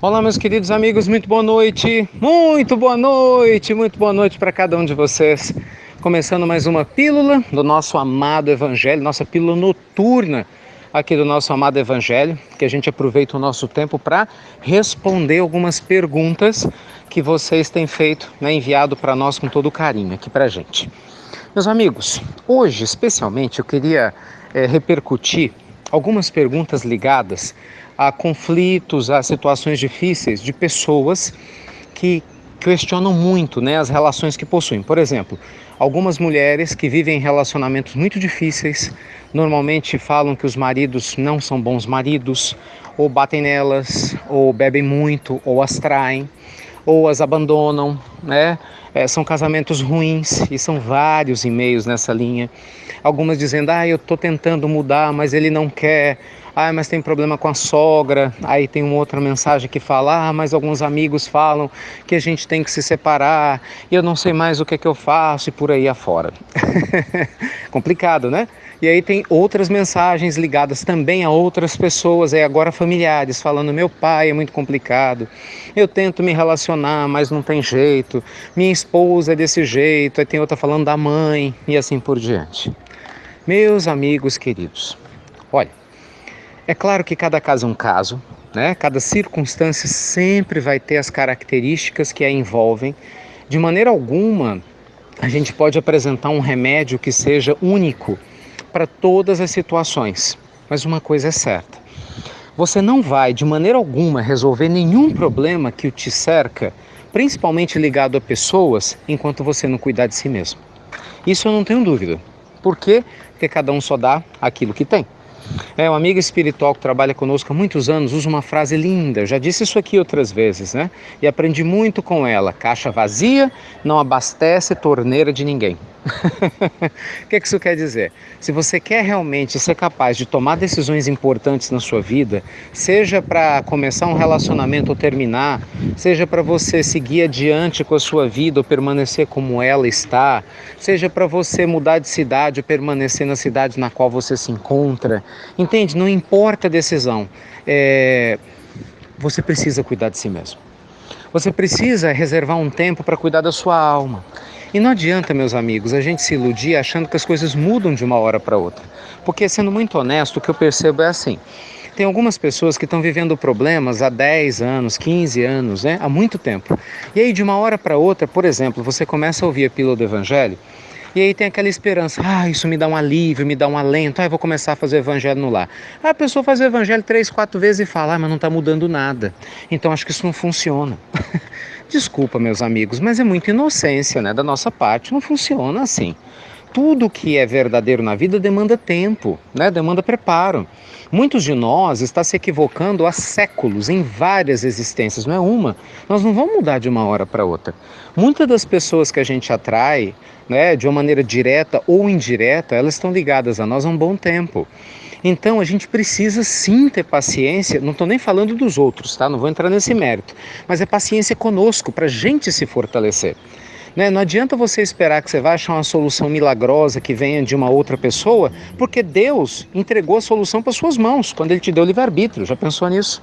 Olá, meus queridos amigos, muito boa noite, muito boa noite, muito boa noite para cada um de vocês. Começando mais uma pílula do nosso amado Evangelho, nossa pílula noturna aqui do nosso amado Evangelho, que a gente aproveita o nosso tempo para responder algumas perguntas que vocês têm feito, enviado para nós com todo carinho aqui para a gente. Meus amigos, hoje especialmente eu queria repercutir algumas perguntas ligadas a conflitos, a situações difíceis de pessoas que questionam muito, as relações que possuem. Por exemplo, algumas mulheres que vivem relacionamentos muito difíceis, normalmente falam que os maridos não são bons maridos, ou batem nelas, ou bebem muito, ou as traem, ou as abandonam, são casamentos ruins e são vários e-mails nessa linha. Algumas dizendo, eu estou tentando mudar, mas ele não quer. Mas tem problema com a sogra. Aí tem uma outra mensagem que fala, mas alguns amigos falam que a gente tem que se separar e eu não sei mais o que é que eu faço e por aí afora. Complicado, né? E aí tem outras mensagens ligadas também a outras pessoas, agora familiares, falando, meu pai é muito complicado, eu tento me relacionar, mas não tem jeito, minha esposa é desse jeito, aí tem outra falando da mãe e assim por diante. Meus amigos queridos, olha, é claro que cada caso é um caso, Cada circunstância sempre vai ter as características que a envolvem. De maneira alguma, a gente pode apresentar um remédio que seja único para todas as situações. Mas uma coisa é certa, você não vai de maneira alguma resolver nenhum problema que o te cerca, principalmente ligado a pessoas, enquanto você não cuidar de si mesmo. Isso eu não tenho dúvida. Por quê? Porque cada um só dá aquilo que tem. Uma amiga espiritual que trabalha conosco há muitos anos usa uma frase linda, eu já disse isso aqui outras vezes, E aprendi muito com ela, caixa vazia não abastece torneira de ninguém. O que isso quer dizer? Se você quer realmente ser capaz de tomar decisões importantes na sua vida, seja para começar um relacionamento ou terminar, seja para você seguir adiante com a sua vida ou permanecer como ela está, seja para você mudar de cidade ou permanecer na cidade na qual você se encontra, entende? Não importa a decisão, você precisa cuidar de si mesmo. Você precisa reservar um tempo para cuidar da sua alma. E não adianta, meus amigos, a gente se iludir achando que as coisas mudam de uma hora para outra. Porque, sendo muito honesto, o que eu percebo é assim. Tem algumas pessoas que estão vivendo problemas há 10 anos, 15 anos, há muito tempo. E aí, de uma hora para outra, por exemplo, você começa a ouvir a pílula do Evangelho, e aí tem aquela esperança, isso me dá um alívio, me dá um alento, eu vou começar a fazer o evangelho no lar. A pessoa faz o evangelho 3, 4 vezes e fala, mas não está mudando nada. Então acho que isso não funciona. Desculpa, meus amigos, mas é muita inocência, da nossa parte, não funciona assim. Tudo que é verdadeiro na vida demanda tempo, demanda preparo. Muitos de nós estão se equivocando há séculos, em várias existências, não é uma. Nós não vamos mudar de uma hora para outra. Muitas das pessoas que a gente atrai, de uma maneira direta ou indireta, elas estão ligadas a nós há um bom tempo. Então a gente precisa sim ter paciência, não estou nem falando dos outros, não vou entrar nesse mérito, mas é paciência conosco, para a gente se fortalecer. Não adianta você esperar que você vai achar uma solução milagrosa que venha de uma outra pessoa, porque Deus entregou a solução para suas mãos, quando Ele te deu o livre-arbítrio. Já pensou nisso?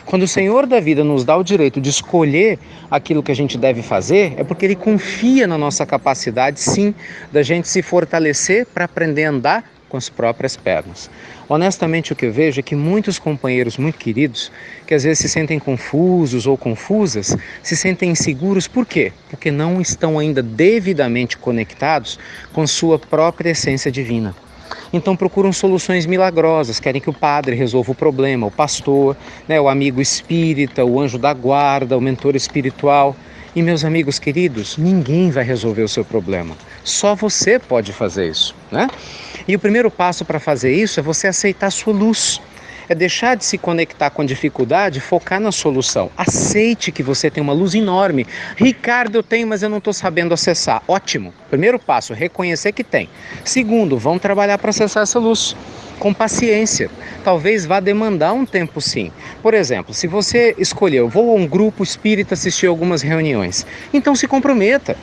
Quando o Senhor da vida nos dá o direito de escolher aquilo que a gente deve fazer, é porque Ele confia na nossa capacidade, sim, da gente se fortalecer para aprender a andar com as próprias pernas. Honestamente, o que eu vejo é que muitos companheiros muito queridos, que às vezes se sentem confusos ou confusas, se sentem inseguros, por quê? Porque não estão ainda devidamente conectados com sua própria essência divina. Então procuram soluções milagrosas, querem que o padre resolva o problema, o pastor, o amigo espírita, o anjo da guarda, o mentor espiritual. E meus amigos queridos, ninguém vai resolver o seu problema. Só você pode fazer isso, E o primeiro passo para fazer isso é você aceitar a sua luz. É deixar de se conectar com a dificuldade e focar na solução. Aceite que você tem uma luz enorme. Ricardo, eu tenho, mas eu não estou sabendo acessar. Ótimo. Primeiro passo, reconhecer que tem. Segundo, vamos trabalhar para acessar essa luz. Com paciência. Talvez vá demandar um tempo sim. Por exemplo, se você escolheu, vou a um grupo espírita assistir algumas reuniões, então se comprometa.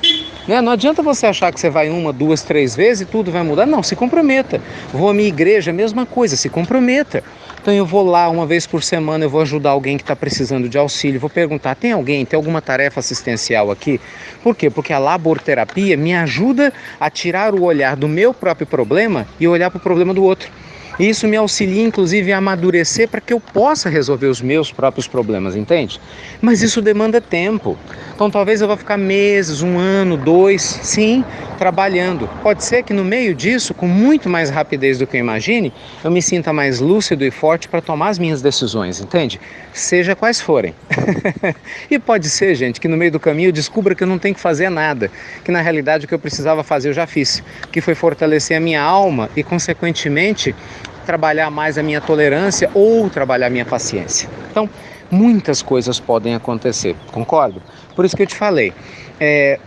Não adianta você achar que você vai 1, 2, 3 vezes e tudo vai mudar. Não, se comprometa. Vou à minha igreja, mesma coisa, se comprometa. Então eu vou lá uma vez por semana, eu vou ajudar alguém que está precisando de auxílio, vou perguntar, tem alguma tarefa assistencial aqui? Por quê? Porque a laborterapia me ajuda a tirar o olhar do meu próprio problema e olhar para o problema do outro. E isso me auxilia, inclusive, a amadurecer para que eu possa resolver os meus próprios problemas, entende? Mas isso demanda tempo. Então talvez eu vá ficar meses, 1 ano, 2, sim, trabalhando. Pode ser que no meio disso, com muito mais rapidez do que eu imagine, eu me sinta mais lúcido e forte para tomar as minhas decisões, entende? Seja quais forem. E pode ser, gente, que no meio do caminho eu descubra que eu não tenho que fazer nada, que na realidade o que eu precisava fazer eu já fiz, que foi fortalecer a minha alma e, consequentemente, trabalhar mais a minha tolerância ou trabalhar a minha paciência. Então, muitas coisas podem acontecer, concordo? Por isso que eu te falei,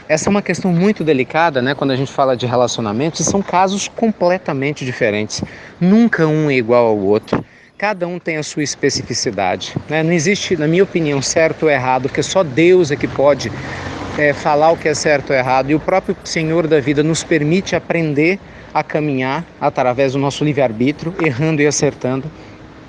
essa é uma questão muito delicada, né? Quando a gente fala de relacionamentos, e são casos completamente diferentes. Nunca um é igual ao outro. Cada um tem a sua especificidade, né? Não existe, na minha opinião, certo ou errado, porque só Deus é que pode falar o que é certo ou errado. E o próprio Senhor da vida nos permite aprender a caminhar através do nosso livre-arbítrio, errando e acertando.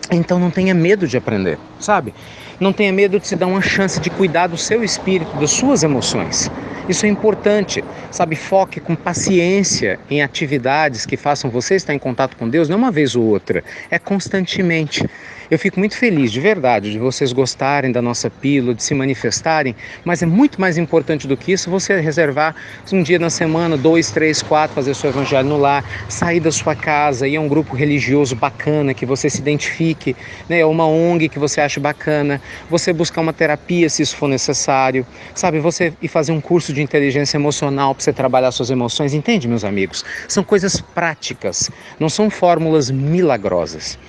Então não tenha medo de aprender, sabe? Não tenha medo de se dar uma chance de cuidar do seu espírito, das suas emoções. Isso é importante, sabe? Foque com paciência em atividades que façam você estar em contato com Deus, não uma vez ou outra, é constantemente. Eu fico muito feliz, de verdade, de vocês gostarem da nossa pílula, de se manifestarem, mas é muito mais importante do que isso você reservar um dia na semana, 2, 3, 4, fazer seu evangelho no lar, sair da sua casa, ir a um grupo religioso bacana, que você se identifique, né, uma ONG que você ache bacana, você buscar uma terapia se isso for necessário, sabe, você ir fazer um curso de inteligência emocional para você trabalhar suas emoções, entende, meus amigos? São coisas práticas, não são fórmulas milagrosas.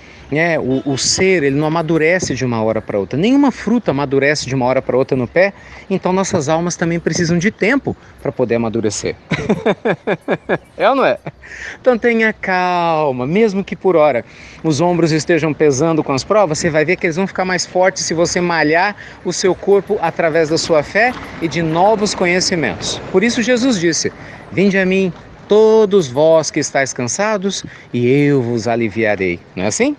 O ser, ele não amadurece de uma hora para outra, nenhuma fruta amadurece de uma hora para outra no pé, então nossas almas também precisam de tempo para poder amadurecer. É ou não é? Então tenha calma, mesmo que por hora os ombros estejam pesando com as provas, você vai ver que eles vão ficar mais fortes se você malhar o seu corpo através da sua fé e de novos conhecimentos. Por isso Jesus disse, vinde a mim todos vós que estáis cansados e eu vos aliviarei, não é assim?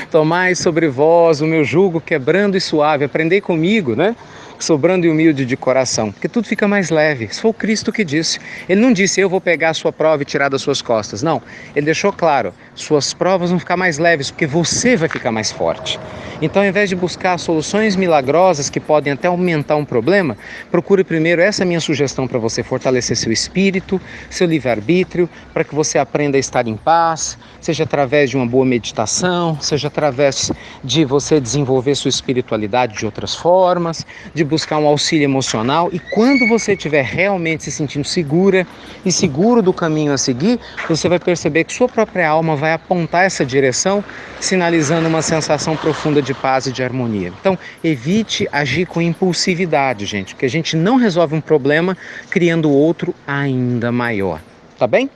Tomai sobre vós o meu jugo quebrando e suave, aprendei comigo, né? Sobrando e humilde de coração, porque tudo fica mais leve. Isso foi o Cristo que disse. Ele não disse, eu vou pegar a sua prova e tirar das suas costas. Não, ele deixou claro, suas provas vão ficar mais leves, porque você vai ficar mais forte. Então, ao invés de buscar soluções milagrosas que podem até aumentar um problema, procure primeiro, essa é a minha sugestão para você, fortalecer seu espírito, seu livre-arbítrio, para que você aprenda a estar em paz, seja através de uma boa meditação, seja através de você desenvolver sua espiritualidade de outras formas, de buscar um auxílio emocional, e quando você estiver realmente se sentindo segura e seguro do caminho a seguir, você vai perceber que sua própria alma vai apontar essa direção, sinalizando uma sensação profunda de paz e de harmonia. Então, evite agir com impulsividade, gente, porque a gente não resolve um problema criando outro ainda maior. Tá bem?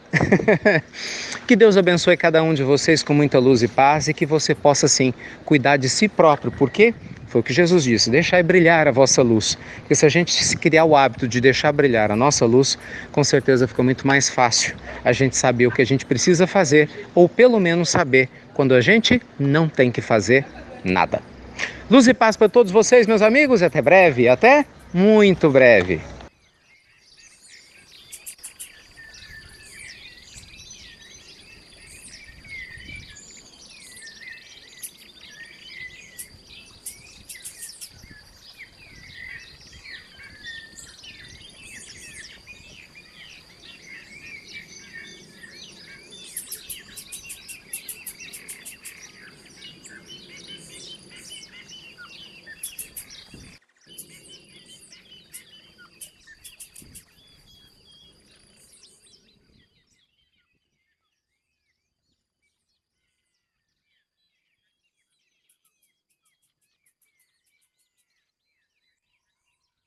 Que Deus abençoe cada um de vocês com muita luz e paz e que você possa, sim, cuidar de si próprio. Por quê? Foi o que Jesus disse, deixai brilhar a vossa luz. Porque se a gente criar o hábito de deixar brilhar a nossa luz, com certeza fica muito mais fácil a gente saber o que a gente precisa fazer, ou pelo menos saber quando a gente não tem que fazer nada. Luz e paz para todos vocês, meus amigos, e até breve, até muito breve.